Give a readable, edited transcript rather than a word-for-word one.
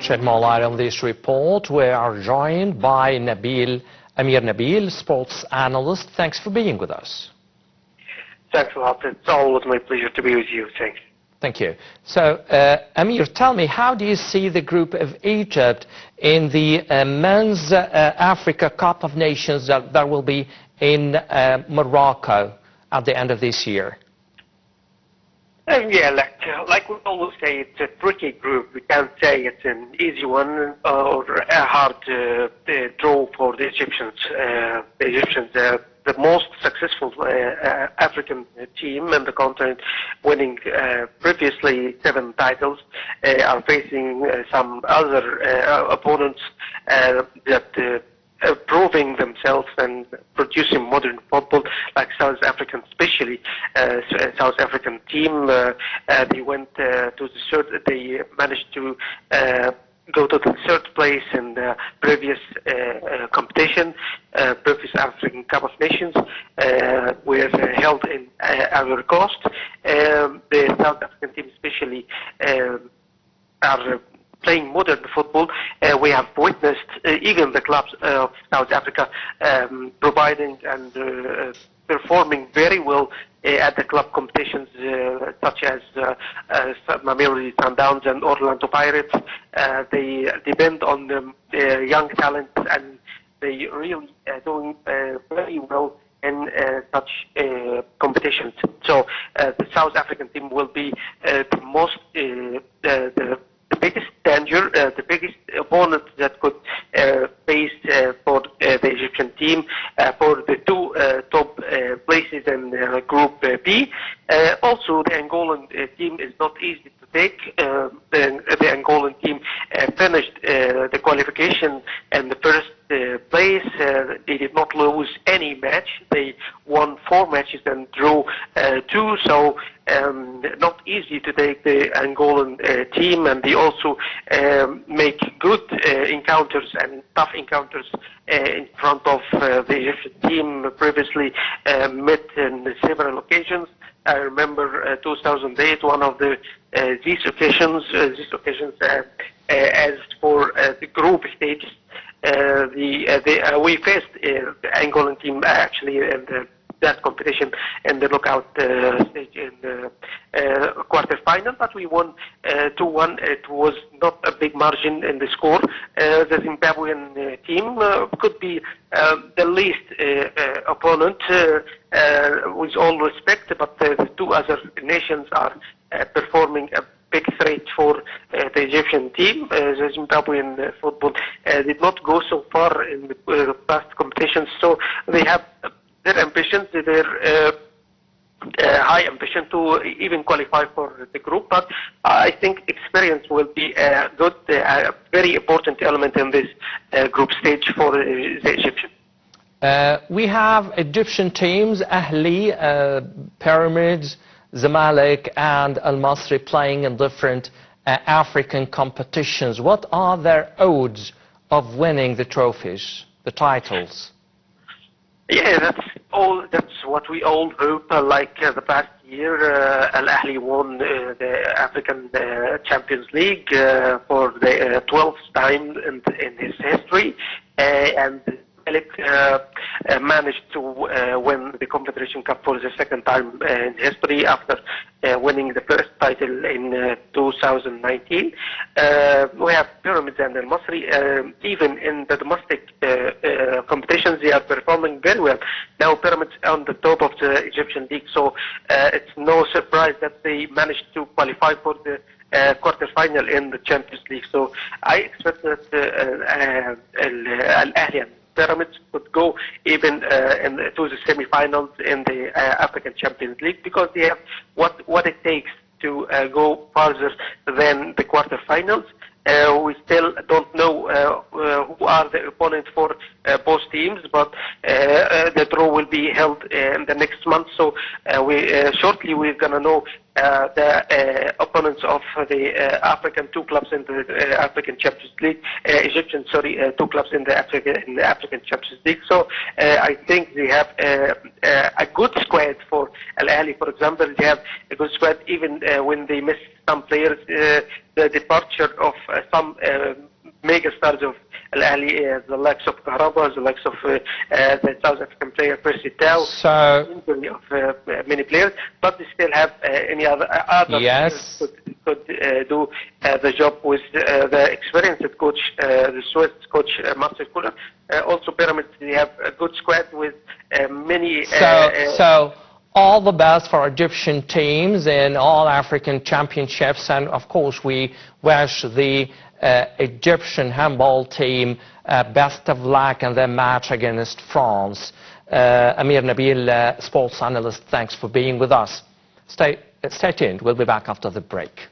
shed more light on this report. We are joined by Nabil, Amir Nabil, sports analyst. Thanks for being with us. Thanks a lot. It's always my pleasure to be with you. Thanks. Thank you. So, Amir, tell me, how do you see the group of Egypt in the Men's Africa Cup of Nations that will be in Morocco at the end of this year? Yeah, like we always say, it's a tricky group. We can't say it's an easy one or a hard draw for the Egyptians. The most successful African team in the continent, winning previously 7 titles, are facing some other opponents that proving themselves and producing modern football, like South African, especially South African team. They went to the third. They managed to go to the third place in the previous competition, previous African Cup of Nations, were held in Ivory Coast. The South African team, especially, are playing modern football. We have witnessed even the clubs of South Africa providing and performing very well at the club competitions, such as Mamelodi Sundowns and Orlando Pirates. They depend on the young talent, and they really doing very well in such competitions. So the South African team will be the most the biggest danger, the biggest opponent that could face for the Egyptian team for the 2 top places in Group B. Also, the Angolan team is not easy to take. The Angolan team finished the qualification in the first place. They did not lose any match. They won 4 matches and drew 2. So not easy to take the Angolan team, and they also make good encounters and tough encounters in front of the Egyptian team. Previously met in several occasions. I remember 2008, one of these occasions. As for the group stages, we faced the Angolan team actually in that competition in the knockout stage in the quarterfinal, but we won 2-1. It was not a big margin in the score. The Zimbabwean team could be the least opponent, with all respect, but the 2 other nations are performing a big threat for the Egyptian team. The Zimbabwean football did not go so far in the past competitions, so they have their ambitions, their high ambition to even qualify for the group. But I think experience will be a good, very important element in this group stage for the Egyptians. We have Egyptian teams, Ahli, Pyramids, Zamalek and Al Masri playing in different African competitions. What are their odds of winning the trophies, the titles? Yeah, that's what we all hope. Like the past year, Al Ahli won the African Champions League for the 12th time in his history, and managed to win the Confederation Cup for the 2nd time in history after winning the first title in 2019. We have Pyramids and Al Masri. Even in the domestic competitions, they are performing very well. Now Pyramids on the top of the Egyptian league, so it's no surprise that they managed to qualify for the quarterfinal in the Champions League. So I expect that Al Ahli and Pyramids could go even to the semi-finals in the African Champions League, because they have what it takes to go farther than the quarterfinals. We still don't know who are the opponents for both teams, but the draw will be held in the next month. So shortly we're gonna know the opponents of the African, two clubs in the African Champions League, Egyptian, sorry, two clubs in the African Champions League. So I think they have a good squad for Al Ahly. For example, they have a good squad even when they miss some players. The departure of some mega stars of Al Ahly, the likes of Kahraba, the likes of the South African player Percy Tau, injury of many players, but they still have any other yes. players could do the job with the experienced coach, the Swiss coach Marcel Koller. Also, Pyramids, they have a good squad with many. So all the best for Egyptian teams in all African championships, and of course we wish the Egyptian handball team best of luck in their match against France. Amir, Nabil, sports analyst, thanks for being with us. Stay tuned. We'll be back after the break.